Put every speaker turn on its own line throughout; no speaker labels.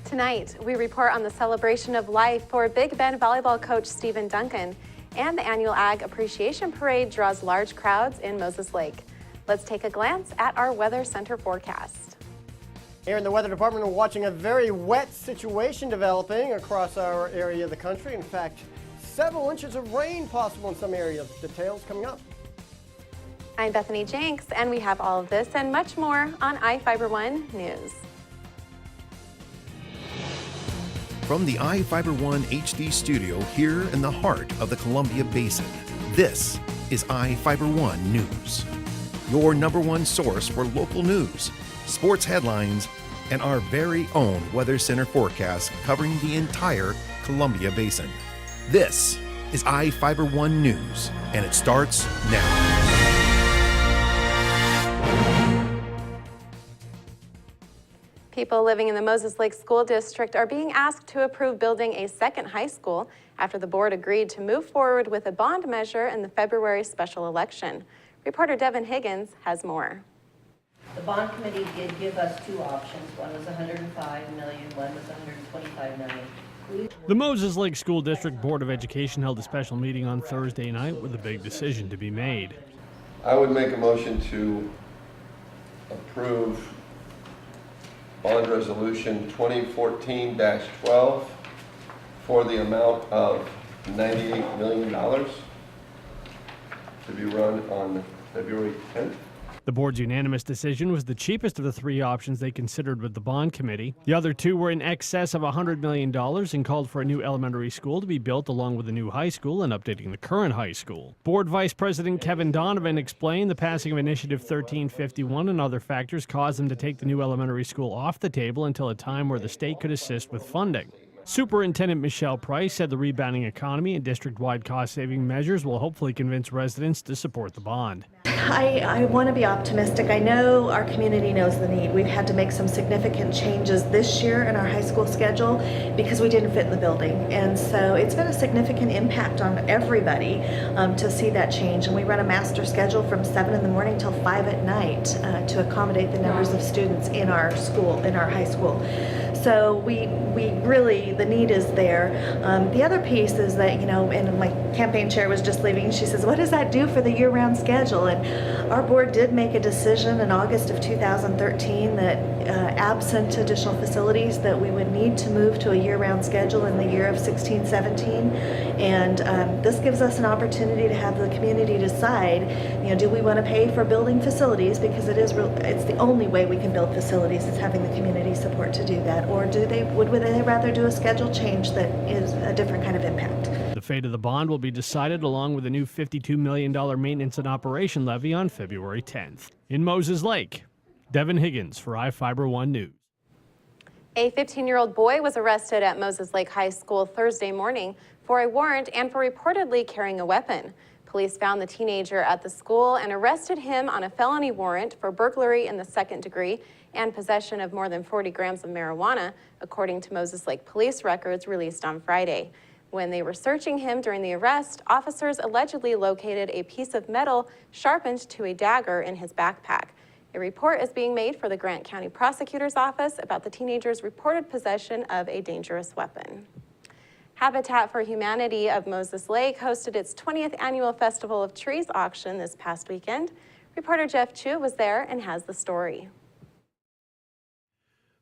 Tonight, we report on the celebration of life for Big Bend volleyball coach Stephen Duncan, and the annual Ag Appreciation Parade draws large crowds in Moses Lake. Let's take a glance at our Weather Center forecast.
Here in the Weather Department, we're watching a very wet situation developing across our area of the country. In fact, several inches of rain possible in some areas. Details coming up.
I'm Bethany Jenks, and we have all of this and much more on iFIBER 1 News.
From the iFIBER 1 HD studio here in the heart of the Columbia Basin, this is iFIBER 1 News. Your #1 source for local news, sports headlines, and our very own Weather Center forecast covering the entire Columbia Basin. This is iFIBER 1 News, and it starts now.
People living in the Moses Lake School District are being asked to approve building a second high school after the board agreed to move forward with a bond measure in the February special election. Reporter Devin Higgins has more.
The bond committee did give us two options. One was $105 million, one was $125 million.
The Moses Lake School District Board of Education held a special meeting on Thursday night with a big decision to be made.
I would make a motion to approve Bond Resolution 2014-12 for the amount of $98 million to be run on February 10th.
The board's unanimous decision was the cheapest of the three options they considered with the bond committee. The other two were in excess of $100 million and called for a new elementary school to be built along with a new high school and updating the current high school. Board Vice President Kevin Donovan explained the passing of Initiative 1351 and other factors caused them to take the new elementary school off the table until a time where the state could assist with funding. Superintendent Michelle Price said the rebounding economy and district-wide cost-saving measures will hopefully convince residents to support the bond.
I want to be optimistic. I know our community knows the need. We've had to make some significant changes this year in our high school schedule because we didn't fit in the building. And so it's been a significant impact on everybody to see that change. And we run a master schedule from 7 in the morning till 5 at night to accommodate the numbers of students in our school, in our high school. So we really, the need is there. The other piece is that, and my campaign chair was just leaving, she says, what does that do for the year-round schedule? And our board did make a decision in August of 2013 that absent additional facilities that we would need to move to a year-round schedule in the year of 16-17. And this gives us an opportunity to have the community decide, do we want to pay for building facilities, because it's the only way we can build facilities is having the community support to do that, or would they rather do a schedule change that is a different kind of impact?
The fate of the bond will be decided along with a new $52 million maintenance and operation levy on February 10th. In Moses Lake, Devin Higgins for iFIBER 1 News.
A 15-year-old boy was arrested at Moses Lake High School Thursday morning for a warrant and for reportedly carrying a weapon. Police found the teenager at the school and arrested him on a felony warrant for burglary in the second degree and possession of more than 40 grams of marijuana, according to Moses Lake police records released on Friday. When they were searching him during the arrest, officers allegedly located a piece of metal sharpened to a dagger in his backpack. A report is being made for the Grant County Prosecutor's Office about the teenager's reported possession of a dangerous weapon. Habitat for Humanity of Moses Lake hosted its 20th annual Festival of Trees auction this past weekend. Reporter Jeff Chu was there and has the story.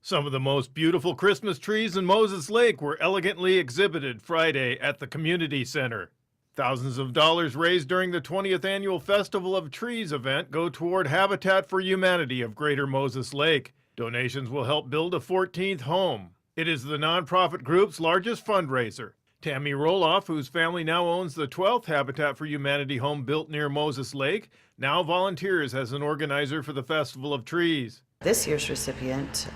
Some of the most beautiful Christmas trees in Moses Lake were elegantly exhibited Friday at the community center. Thousands of dollars raised during the 20th annual Festival of Trees event go toward Habitat for Humanity of Greater Moses Lake. Donations will help build a 14th home. It is the nonprofit group's largest fundraiser. Tammy Roloff, whose family now owns the 12th Habitat for Humanity home built near Moses Lake, now volunteers as an organizer for the Festival of Trees.
This year's recipient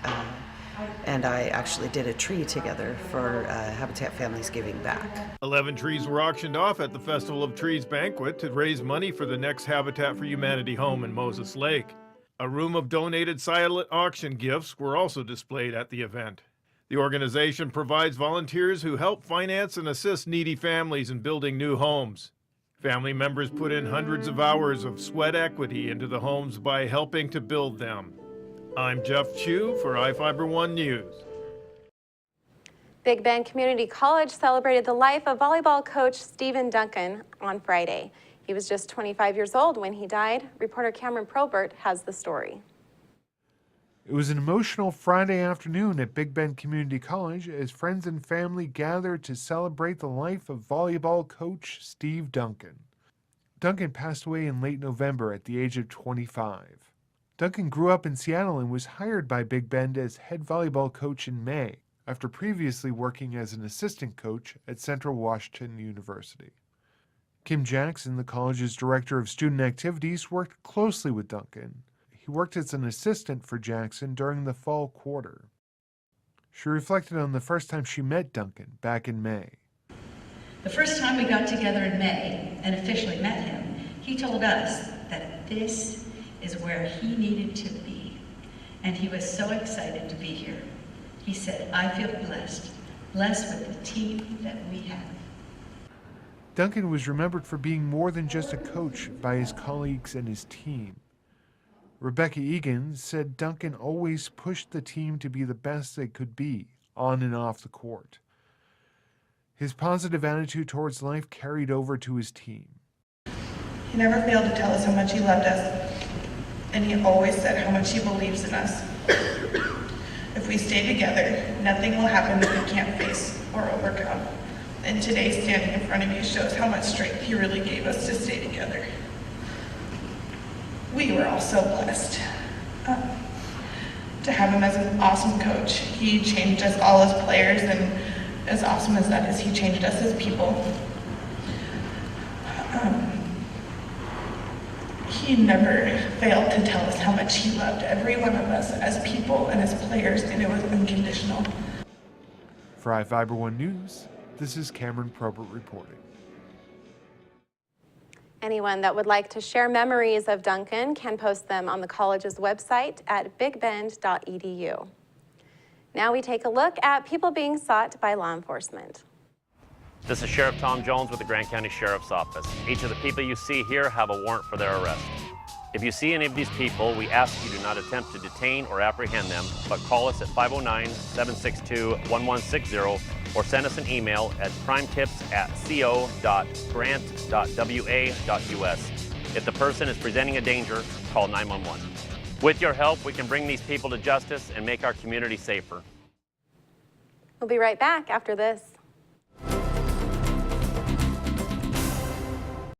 and I actually did a tree together for Habitat Families Giving Back.
11 trees were auctioned off at the Festival of Trees banquet to raise money for the next Habitat for Humanity home in Moses Lake. A room of donated silent auction gifts were also displayed at the event. The organization provides volunteers who help finance and assist needy families in building new homes. Family members put in hundreds of hours of sweat equity into the homes by helping to build them. I'm Jeff Chu for iFIBER 1 News.
Big Bend Community College celebrated the life of volleyball coach Stephen Duncan on Friday. He was just 25 years old when he died. Reporter Cameron Probert has the story.
It was an emotional Friday afternoon at Big Bend Community College as friends and family gathered to celebrate the life of volleyball coach Steve Duncan. Duncan passed away in late November at the age of 25. Duncan grew up in Seattle and was hired by Big Bend as head volleyball coach in May, after previously working as an assistant coach at Central Washington University. Kim Jackson, the college's director of student activities, worked closely with Duncan. He worked as an assistant for Jackson during the fall quarter. She reflected on the first time she met Duncan back in May.
The first time we got together in May and officially met him, he told us that this is where he needed to be. And he was so excited to be here. He said, "I feel blessed with the team that we have."
Duncan was remembered for being more than just a coach by his colleagues and his team. Rebecca Egan said Duncan always pushed the team to be the best they could be, on and off the court. His positive attitude towards life carried over to his team.
He never failed to tell us how much he loved us, and he always said how much he believes in us. If we stay together, nothing will happen that we can't face or overcome. And today, standing in front of you shows how much strength he really gave us to stay together. We were all so blessed to have him as an awesome coach. He changed us all as players, and as awesome as that is, he changed us as people. He never failed to tell us how much he loved every one of us as people and as players, and it was unconditional.
For iFIBER 1 News, this is Cameron Probert reporting.
Anyone that would like to share memories of Duncan can post them on the college's website at bigbend.edu. Now we take a look at people being sought by law enforcement.
This is Sheriff Tom Jones with the Grant County Sheriff's Office. Each of the people you see here have a warrant for their arrest. If you see any of these people, we ask you do not attempt to detain or apprehend them, but call us at 509-762-1160 or send us an email at crimetips@co.grant.wa.us. If the person is presenting a danger, call 911. With your help, we can bring these people to justice and make our community safer.
We'll be right back after this.